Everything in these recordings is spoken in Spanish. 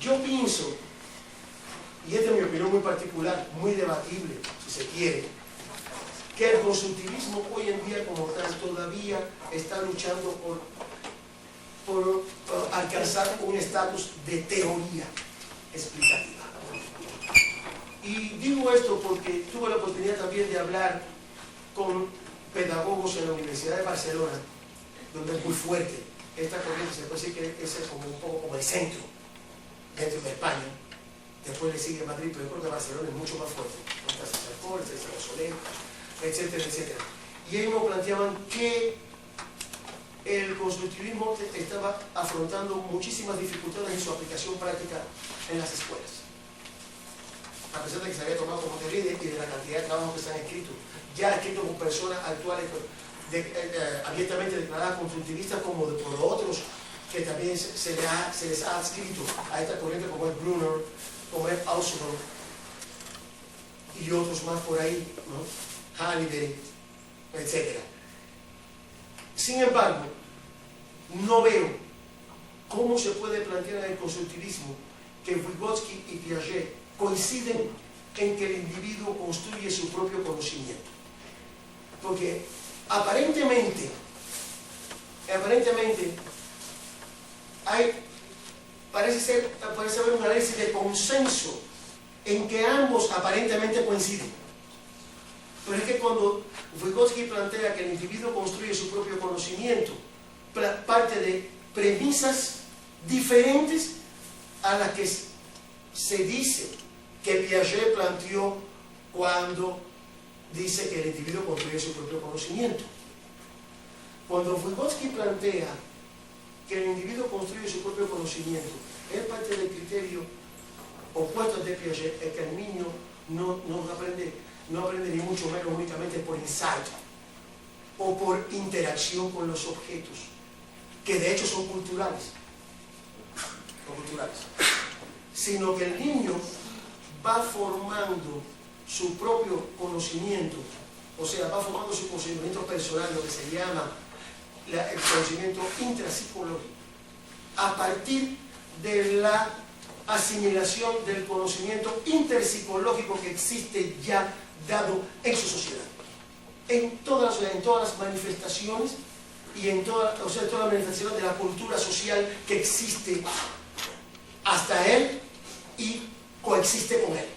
Yo pienso, y esta es mi opinión muy particular, muy debatible, si se quiere, que el constructivismo hoy en día como tal todavía está luchando por alcanzar un estatus de teoría explicativa. Y digo esto porque tuve la oportunidad también de hablar con pedagogos en la Universidad de Barcelona, donde es muy fuerte esta corriente. Se puede decir que ese es como un poco como el centro dentro de España. Después le sigue Madrid, pero yo creo que Barcelona es mucho más fuerte. Está César Cor, César Soler, etcétera, etcétera. Y ellos nos planteaban que el constructivismo estaba afrontando muchísimas dificultades en su aplicación práctica en las escuelas. A pesar de que se había tomado como teoría y de la cantidad de trabajos que se han escrito, ya escritos por personas actuales abiertamente declaradas constructivistas, como por otros que también se les ha adscrito a esta corriente, como es Brunner, como es Ausubel y otros más por ahí, ¿no? Halliday, etc. Sin embargo, no veo cómo se puede plantear en el constructivismo que Vygotsky y Piaget coinciden en que el individuo construye su propio conocimiento. Porque aparentemente parece haber un análisis de consenso en que ambos aparentemente coinciden. Pero es que cuando Vygotsky plantea que el individuo construye su propio conocimiento, parte de premisas diferentes a las que se dice que Piaget planteó cuando dice que el individuo construye su propio conocimiento. Cuando Vygotsky plantea que el individuo construye su propio conocimiento, es parte del criterio opuesto de Piaget, es que el niño no aprende ni mucho menos únicamente por insight o por interacción con los objetos, que de hecho son culturales, sino que el niño va formando su propio conocimiento, o sea, va formando su conocimiento personal, lo que se llama el conocimiento intrapsicológico, a partir de la asimilación del conocimiento interpsicológico que existe ya dado en su sociedad, en todas las manifestaciones y en todas las manifestaciones de la cultura social que existe hasta él y coexiste con él.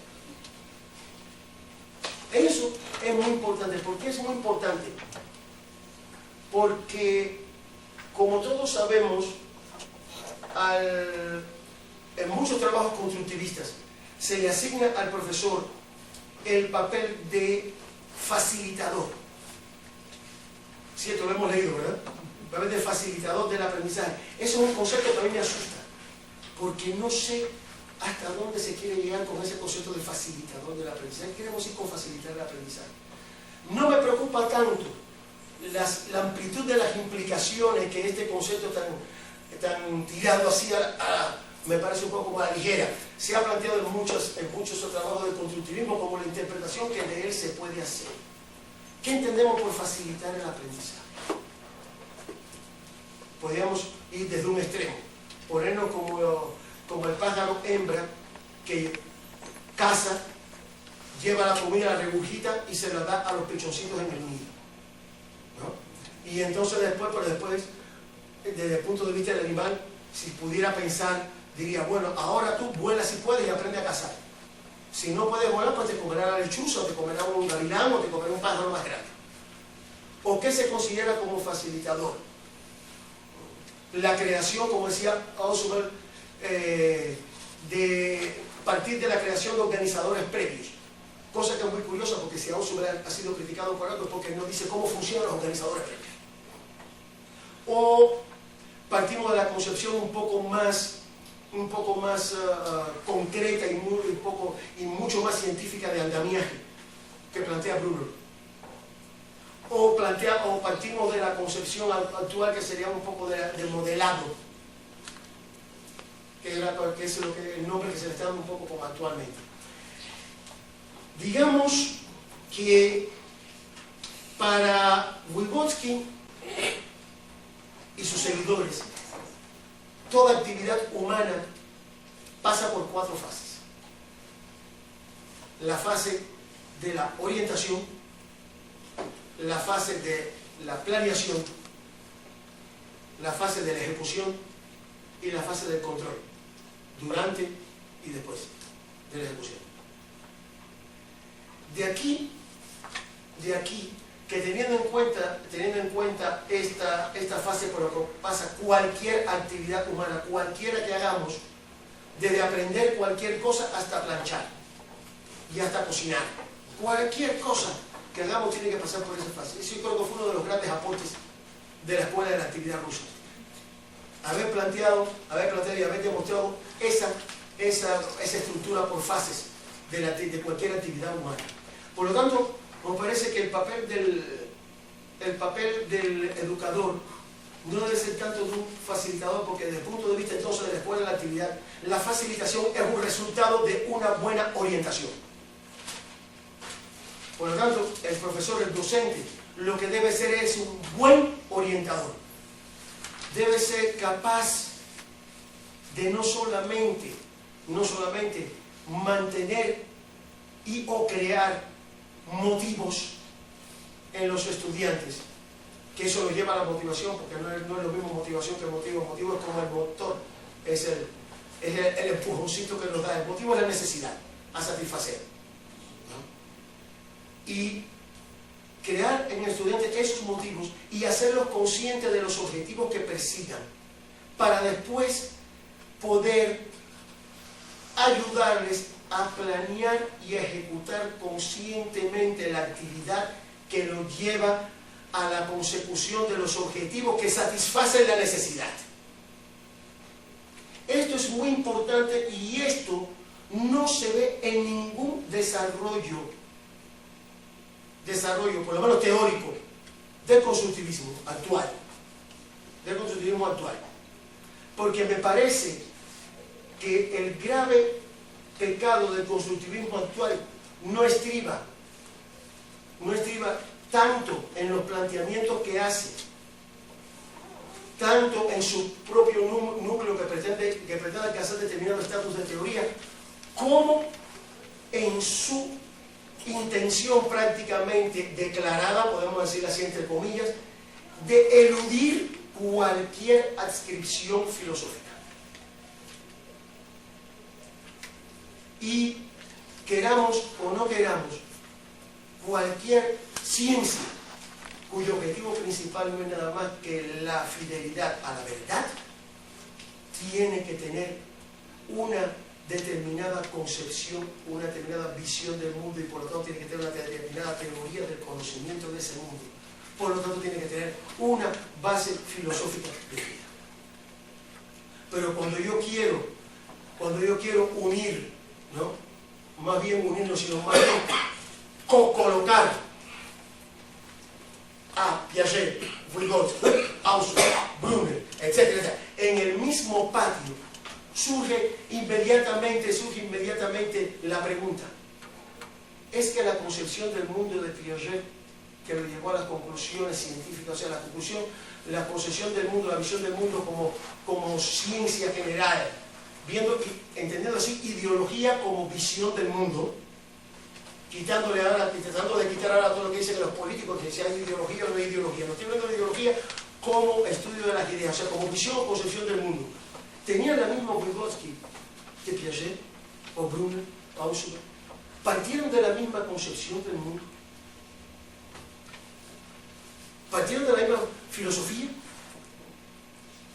Eso es muy importante. ¿Por qué es muy importante? Porque, como todos sabemos, en muchos trabajos constructivistas se le asigna al profesor el papel de facilitador. Cierto, lo hemos leído, ¿verdad? El papel de facilitador del aprendizaje. Eso es un concepto que a mí me asusta, porque no sé hasta dónde se quiere llegar con ese concepto de facilitador del aprendizaje. Queremos ir con facilitar el aprendizaje. No me preocupa tanto la amplitud de las implicaciones que este concepto tan tirado así me parece un poco más ligera. Se ha planteado en muchos trabajos de constructivismo como la interpretación que de él se puede hacer. ¿Qué entendemos por facilitar el aprendizaje? Podríamos ir desde un extremo, ponernos como el pájaro hembra que caza, lleva la comida, la regurgita y se la da a los pichoncitos en el nido, ¿no? Y entonces después, desde el punto de vista del animal, si pudiera pensar, diría, bueno, ahora tú vuelas si puedes y aprende a cazar. Si no puedes volar, pues te comerá la lechuza, o te comerá un gavilán, o te comerá un pájaro más grande. ¿O qué se considera como facilitador? La creación, como decía Ausubel, de partir de la creación de organizadores previos. Cosa que es muy curiosa, porque si Ausubel ha sido criticado por algo es porque no dice cómo funcionan los organizadores previos. O partimos de la concepción un poco más concreta y mucho más científica de andamiaje que plantea Brunner. O partimos de la concepción actual que sería un poco de modelado, que es el nombre que se le está dando un poco como actualmente. Digamos que para Vygotsky y sus seguidores, toda actividad humana pasa por 4 fases. La fase de la orientación, la fase de la planeación, la fase de la ejecución y la fase del control, durante y después de la ejecución. De aquí que teniendo en cuenta esta fase por la que pasa cualquier actividad humana, cualquiera que hagamos, desde aprender cualquier cosa hasta planchar y hasta cocinar, cualquier cosa que hagamos tiene que pasar por esa fase. Eso yo creo que fue uno de los grandes aportes de la escuela de la actividad rusa. Haber planteado y haber demostrado esa estructura por fases de cualquier actividad humana. Por lo tanto, me parece que el papel del educador no debe ser tanto de un facilitador, porque desde el punto de vista entonces de la escuela de la actividad, la facilitación es un resultado de una buena orientación. Por lo tanto, el profesor, el docente, lo que debe ser es un buen orientador. Debe ser capaz de no solamente mantener y o crear motivos en los estudiantes, que eso lo lleva a la motivación, porque no es lo mismo motivación que motivo. El motivo es como el motor, es el empujoncito que nos da. El motivo es la necesidad a satisfacer, ¿no? Y crear en el estudiante esos motivos y hacerlos conscientes de los objetivos que persigan, para después poder ayudarles a planear y ejecutar conscientemente la actividad que los lleva a la consecución de los objetivos que satisfacen la necesidad. Esto es muy importante y esto no se ve en ningún desarrollo, por lo menos teórico, del constructivismo actual. Porque me parece que el grave pecado del constructivismo actual no estriba tanto en los planteamientos que hace, tanto en su propio núcleo que pretende alcanzar determinado estatus de teoría, como en su intención prácticamente declarada, podemos decir así entre comillas, de eludir cualquier adscripción filosófica. Y queramos o no queramos, cualquier ciencia cuyo objetivo principal no es nada más que la fidelidad a la verdad, tiene que tener una determinada concepción, una determinada visión del mundo, y por lo tanto tiene que tener una determinada teoría del conocimiento de ese mundo. Por lo tanto tiene que tener una base filosófica de vida. Pero cuando yo quiero unir, ¿no? Más bien unirnos, sino más bien colocar a Piaget, Vygotsky, Ausubel, Brunner, etcétera, en el mismo patio, surge inmediatamente la pregunta: ¿es que la concepción del mundo de Piaget, que lo llevó a las conclusiones científicas, o sea, la concepción del mundo, la visión del mundo como ciencia general, entendiendo así ideología como visión del mundo, tratando de quitar ahora todo lo que dicen los políticos, que si hay ideología o no hay ideología? No estoy hablando de ideología como estudio de las ideas, o sea, como visión o concepción del mundo. ¿Tenían la misma Vygotsky que Piaget, o Brunner, o Ausubel? ¿Partieron de la misma concepción del mundo? ¿Partieron de la misma filosofía?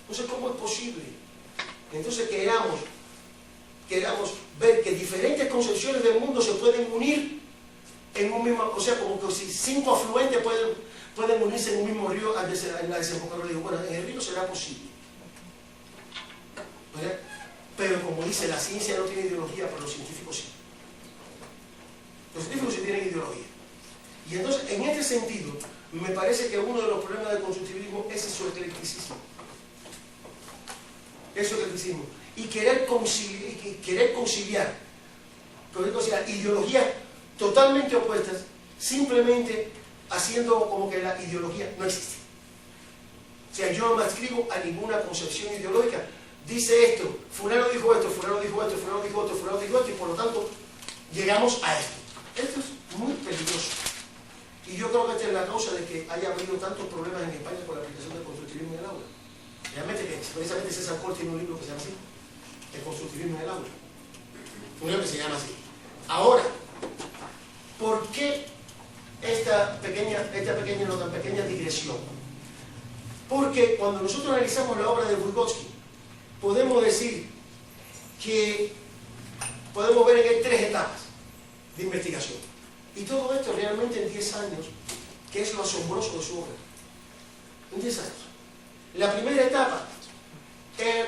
Entonces, ¿cómo es posible? Entonces queramos ver que diferentes concepciones del mundo se pueden unir en un mismo, o sea, como que si 5 afluentes pueden unirse en un mismo río en la desembocadura. Digo, bueno, en el río será posible, ¿verdad? Pero como dice, la ciencia no tiene ideología, pero los científicos sí. Los científicos sí tienen ideología. Y entonces, en este sentido, me parece que uno de los problemas del constructivismo es su eclecticismo. Y querer conciliar ideologías totalmente opuestas, simplemente haciendo como que la ideología no existe. O sea, yo no me adscribo a ninguna concepción ideológica, dice esto, fulano dijo esto, fulano dijo esto, fulano dijo esto, fulano dijo esto, y por lo tanto llegamos a esto. Esto es muy peligroso. Y yo creo que esta es la causa de que haya habido tantos problemas en España con la aplicación del constructivismo en el aula. Realmente, que precisamente César Cort tiene un libro que se llama así, El constructivismo en el aula. Un libro que se llama así. Ahora, ¿por qué esta pequeña, no tan pequeña digresión? Porque cuando nosotros analizamos la obra de Vygotsky, podemos decir que podemos ver en él 3 etapas de investigación. Y todo esto realmente en 10 años, que es lo asombroso de su obra. En 10 años. La primera etapa, él